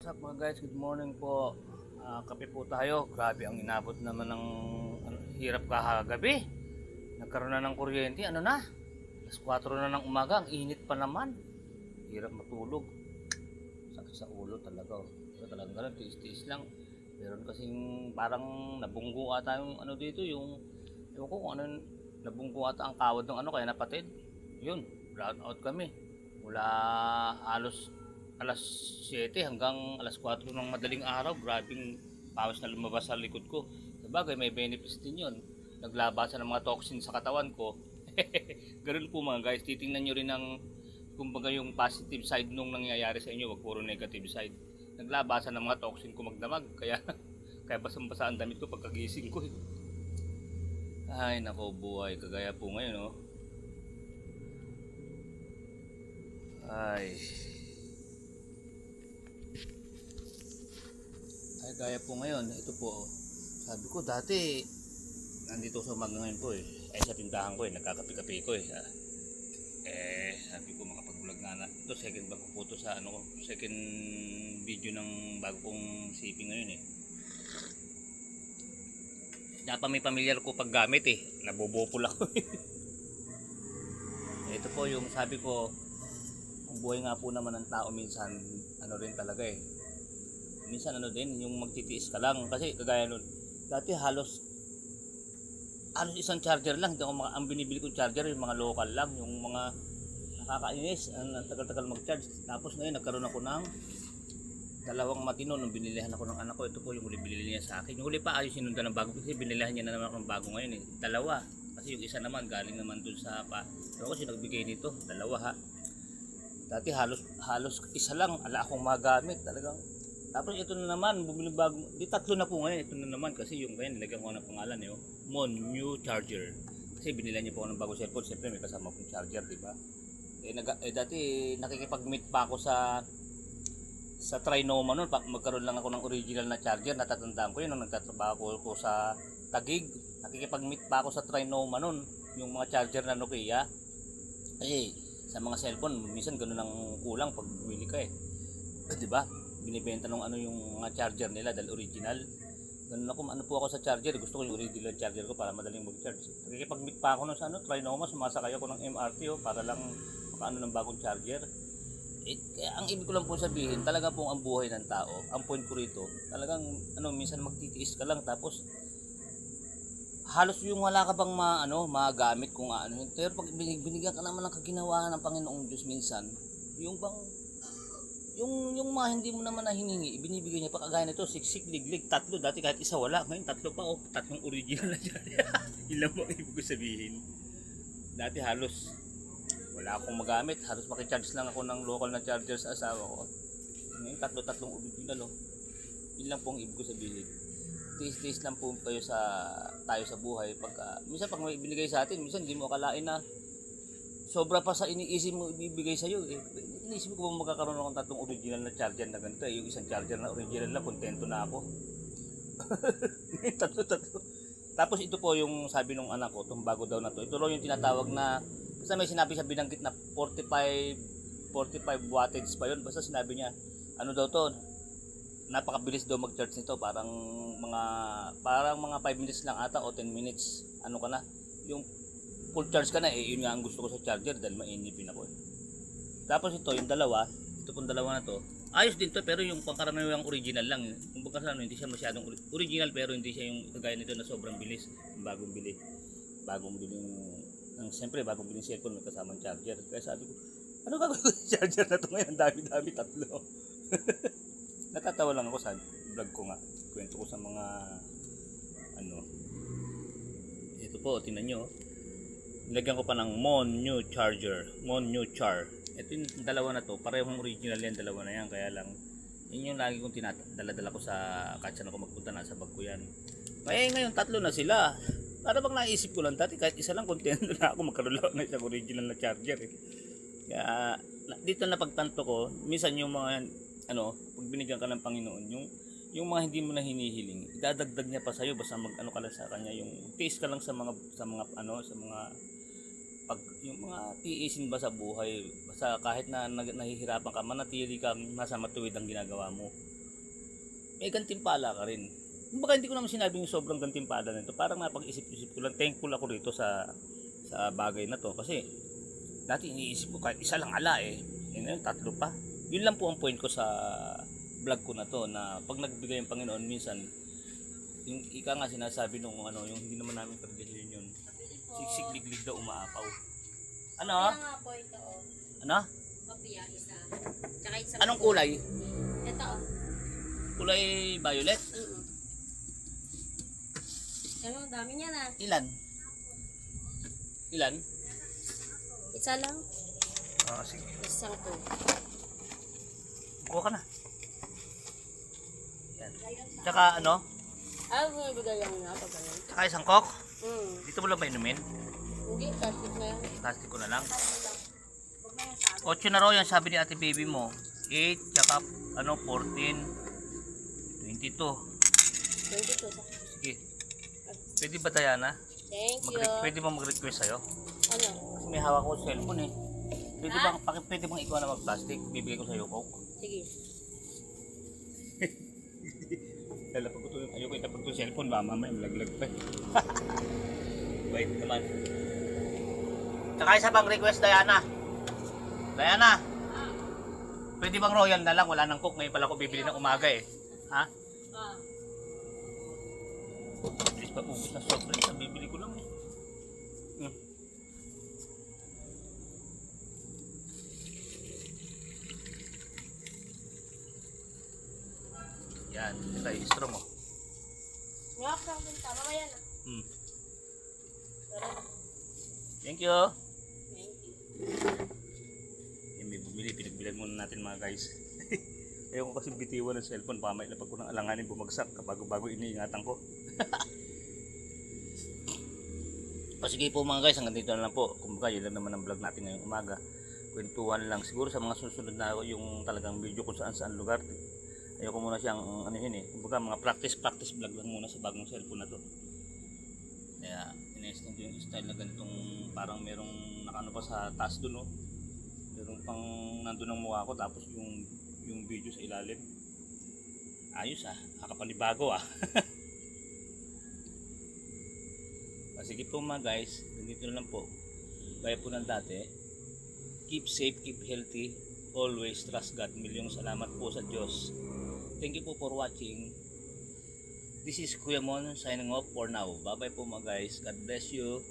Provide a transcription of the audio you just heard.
What's up mga guys, good morning po. Kape po tayo. Grabe ang inabot naman ng hirap kahagabi. Nagkaroon na ng kuryente, ano na? Alas 4 na ng umaga, ang init pa naman. Hirap matulog. Sakit sa ulo talaga. So, talagang ganun, tiis-tiis lang. Meron kasing parang nabunggo ata yung ano dito, yung ewan ko kung ano, nabunggo ata ang kawad ng ano, kaya napatid. Yun, brown out kami. Mula halos alas 7 hanggang alas 4 ng madaling araw. Grabing pawis na lumabas sa likod ko. Sabagay may benefits din yun, naglabasan ng mga toxin sa katawan ko. Ganun po mga guys, titingnan nyo rin ang kumbaga yung positive side nung nangyayari sa inyo, wag puro negative side. Naglabasan ng mga toxin ko magdamag, kaya kaya basang-basa ang damit ko pagkagising ko. Ay nako buhay, kagaya po ngayon oh. Ay Ay, gaya po ngayon, ito po, sabi ko dati, nandito sa umaga ngayon po ay sa tindahan ko nagkakape-kape ko sabi ko makapag-vlog na ito, second bago po to sa ano, second video ng bago kong sipping ngayon Dapat may pamilyar ko paggamit nabubupol ako ito po yung sabi ko, ang buhay nga po naman ng tao minsan, ano rin talaga minsan ano din, yung magtitiis ka lang kasi kagaya nun dati halos isang charger lang, ang binibili kong charger yung mga local lang, yung mga nakakainis, ang tagal-tagal mag-charge. Tapos ngayon nagkaroon ako ng dalawang matino nung binilihan ako ng anak ko. Ito po yung huli binili niya sa akin, yung huli pa ayos sinundan ng bago kasi binilihan niya na naman ako ng bago ngayon dalawa, kasi yung isa naman galing naman dun sa pero kasi nagbigay nito dalawa dati halos isa lang ala akong magamit talagang. Tapos ito na naman, bumili bago, di tatlo na po ngayon, ito na naman kasi yung kaya nilagyan ko ng pangalan Mon New Charger. Kasi binila niya po ako ng bagong cellphone, siyempre may kasama pong charger, di ba? Dati nakikipag-meet pa ako sa Trinoma noon, magkaroon lang ako ng original na charger, natatandaan ko yun nung nagtatrabaho ko sa Taguig. Nakikipag-meet pa ako sa Trinoma noon, yung mga charger na Nokia. Kasi sa mga cellphone, minsan ganun ang kulang pag bumili ka di ba? Binibenta nung ano yung mga charger nila dahil original. Ganun ako, ano po ako sa charger, gusto ko yung original charger ko para madaling mag-charge. Nakikipag-meet pa ako sa Trinoma, sumasakay ako ng MRT para lang makaano ng bagong charger. Kaya ang ibig ko lang po sabihin, talaga po ang buhay ng tao, ang point ko rito, talagang minsan magtitiis ka lang tapos halos yung wala ka bang magamit kung ano. Pero pag binigyan ka naman ng kaginawa ng Panginoong Diyos minsan, yung bang yung mga hindi mo naman na hiningi, binibigay niya pa kagaya nito, siksik, liglig, tatlo. Dati kahit isa wala, ngayon tatlo pa tatlong original na dyan. Ilan mo ibig ko sabihin. Dati halos wala akong magamit, halos makicharge lang ako ng local na charger sa asawa ko. Ngayon tatlong original Yun lang pong ibig ko sabihin. Tiis-tiis lang po tayo sa buhay. Minsan pag may binigay sa atin, minsan hindi mo akalain na sobra pa sa iniisip mo ibibigay sa iyo Iniisip ko ba magkakaroon ako ng tatlong original na charger na ganito yung isang charger na original na kontento na ako. tatlo. Tapos ito po yung sabi nung anak ko, itong bago daw na to. Ito raw yung tinatawag na, basta may sinabi sa binanggit na 45 wattage pa yun. Basta sinabi niya, ano daw to, napakabilis daw mag-charge nito, parang mga 5 minutes lang ata o 10 minutes. Ano ka na, yung full charge ka na yun nga ang gusto ko sa charger dahil mainipin ako Tapos ito pong dalawa na to, ayos din to pero yung pangkaraniwang original lang. Kumbaga hindi siya masyadong original pero hindi siya yung kagaya nito na sobrang bilis. Bagong bili siyempre bagong bili cellphone may kasamang charger. Kaya sabi ko, ano gagawin ko sa charger na to ngayon? Dami tatlo. Natatawa lang ako sa vlog ko nga. Kwento ko sa mga ito po, tingnan nyo. Nilagyan ko pa ng Mon New Charger, Mon New Char. Ito yung dalawa na to, parehong original yan, dalawa na yan. Kaya lang, yun yung lagi kong dala ko sa kahit saan ako magpunta, nasa bag ko yan. Kaya ngayon tatlo na sila. Para bang naisip ko lang, dati kahit isa lang kontento na ako, magkaroon lang ng isang original na charger Kaya dito na pagtanto ko, minsan yung mga pag binigyan ka ng Panginoon, yung mga hindi mo na hinihiling, idadagdag niya pa sa iyo basta ka lang sa kanya, yung tiis ka lang sa mga yung mga tiisin ba sa buhay, basta kahit na nahihirapan ka, manatili ka nasa matuwid ang ginagawa mo. may gantimpala ka rin. Kumbaga hindi ko naman sinabing sobrang gantimpala nito. Parang napag-isip-isip ko lang, thankful ako rito sa bagay na to. Kasi dati iniisip ko kahit isa lang ala eh. Ngayon, tatlo pa. Yun lang po ang point ko sa vlog ko na to, na pag nagbigay yung Panginoon minsan, yung ika nga sinasabi nung ano, yung hindi naman namin tradisyon yun. Siksik-liglig daw umaapaw. Ano? Kaya nga po ito, oh. Ano? Kopya, isa. Tsaka isang Anong kulay? Ito, oh. Kulay violet? Ano, dami niya na. Ilan? Ilan? Isa lang. Ah, sige. Isang to. Kuha ka na. Yan. Tsaka ano? Ah, bumibigay lang nga pag ganun. Tsaka isang coke. Mm. Dito mo lang ba inumin? Hindi, plastic na yan. Plastic ko na lang. 8 na raw yan sabi ni ate baby mo. 8, tsaka ano, 14, 22. 22 sa. Sige. Pwede ba Diana? Thank you. Pwede mo mag-request sa'yo? Ano? Kasi may hawak ko cellphone eh. Pwede bang, pwede bang ikaw na mag-plastic? Bibigay ko sa'yo coke. Sige. Lalapag ko ito. Ayoko itapag ito cellphone. Ba mamaya malaglag pa. Wait naman. Tsaka isa bang request Diana? Diana? Pwede bang royal na lang? Wala nang coke. Ngayon pala ko bibili ng umaga eh. Ha? Ah. Bilis pa ubus na soft drinks. Ang bibili ko lang eh. Yan. Ito yung straw mo. Ngak lang din. Tama ba yan? Tara. Thank you. Thank you. Yan, may bumili. Pinagbilan muna natin mga guys. Ayaw ko kasi bitiwan ng cellphone. Pamay na pag ko ng alanganin bumagsak. Bago-bago iniingatan ko. O sige po mga guys, hanggang dito na lang po. Kumbaga yun lang naman ang vlog natin ngayong umaga. Kwentuhan lang. Siguro sa mga susunod na yung talagang video kung saan lugar. Ayoko muna siyang anuhin eh. Kumbaga mga practice vlog lang muna sa bagong cellphone na to. Kaya inesting ko yung style na ganitong parang merong nakaano pa sa taas doon no. Merong pang nandun ang mukha ko tapos yung video sa ilalim. Ayos nakapanibago Sige po mga guys, ganito na lang po. Gaya po ng dati, keep safe, keep healthy, always trust God. Milyong salamat po sa Diyos. Thank you po for watching. This is Kuya Mon signing off for now. Bye bye po mga guys. God bless you.